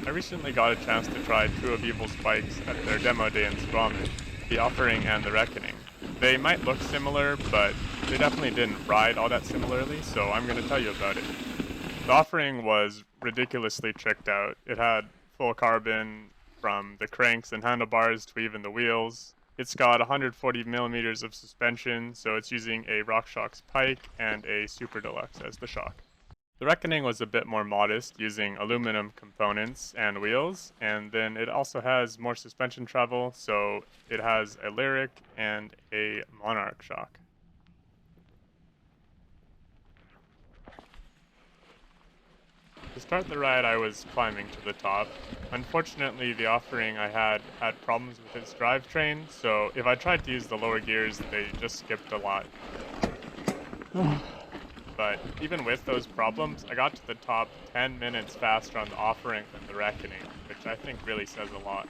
I recently got a chance to try two of Evil's bikes at their demo day in Squamish, the Offering and the Reckoning. They might look similar, but they definitely didn't ride all that similarly, so I'm going to tell you about it. The Offering was ridiculously tricked out. It had full carbon from the cranks and handlebars to even the wheels. It's got 140 millimeters of suspension, so it's using a RockShox Pike and a Super Deluxe as the shock. The Reckoning was a bit more modest, using aluminum components and wheels, and then it also has more suspension travel, so it has a Lyric and a Monarch shock. To start the ride, I was climbing to the top. Unfortunately, the Offering I had problems with its drivetrain, so if I tried to use the lower gears, they just skipped a lot. But even with those problems, I got to the top 10 minutes faster on the Offering than the Reckoning, which I think really says a lot.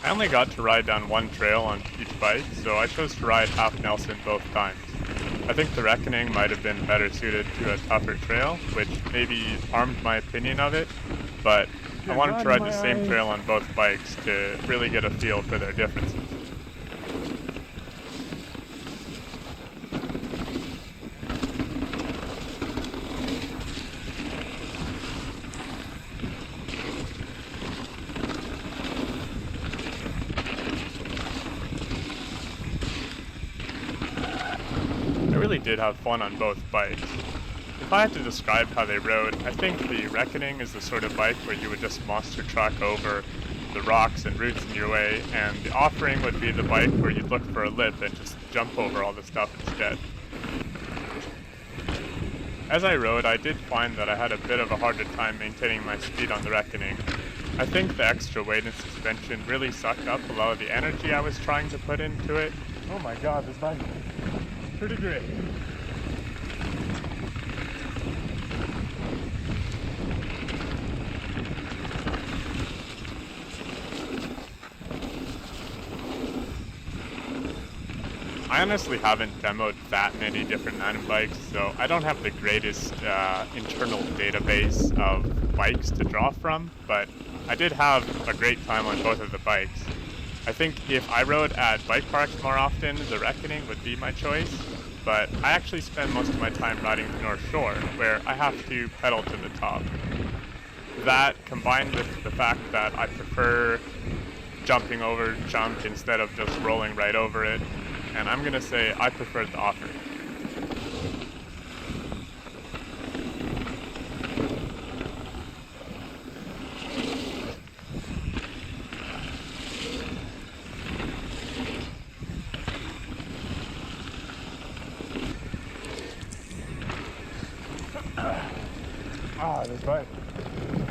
I only got to ride down one trail on each bike, so I chose to ride half Nelson both times. I think the Reckoning might have been better suited to a tougher trail, which maybe harmed my opinion of it, but I wanted to ride the same trail on both bikes to really get a feel for their differences. I really did have fun on both bikes. If I had to describe how they rode, I think the Reckoning is the sort of bike where you would just monster truck over the rocks and roots in your way, and the Offering would be the bike where you'd look for a lip and just jump over all the stuff instead. As I rode, I did find that I had a bit of a harder time maintaining my speed on the Reckoning. I think the extra weight and suspension really sucked up a lot of the energy I was trying to put into it. Oh my god, this bike is pretty great. I honestly haven't demoed that many different mountain bikes, so I don't have the greatest internal database of bikes to draw from, but I did have a great time on both of the bikes. I think if I rode at bike parks more often, the Reckoning would be my choice, but I actually spend most of my time riding the North Shore, where I have to pedal to the top. That, combined with the fact that I prefer jumping over junk instead of just rolling right over it, and I'm gonna say I prefer the Offering. This bike,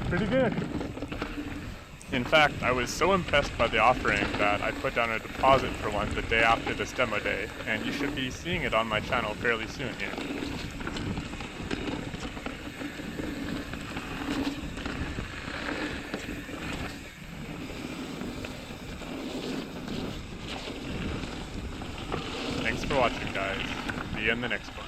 pretty good. In fact, I was so impressed by the Offering that I put down a deposit for one the day after this demo day, and you should be seeing it on my channel fairly soon here. Thanks for watching, guys. See you in the next one.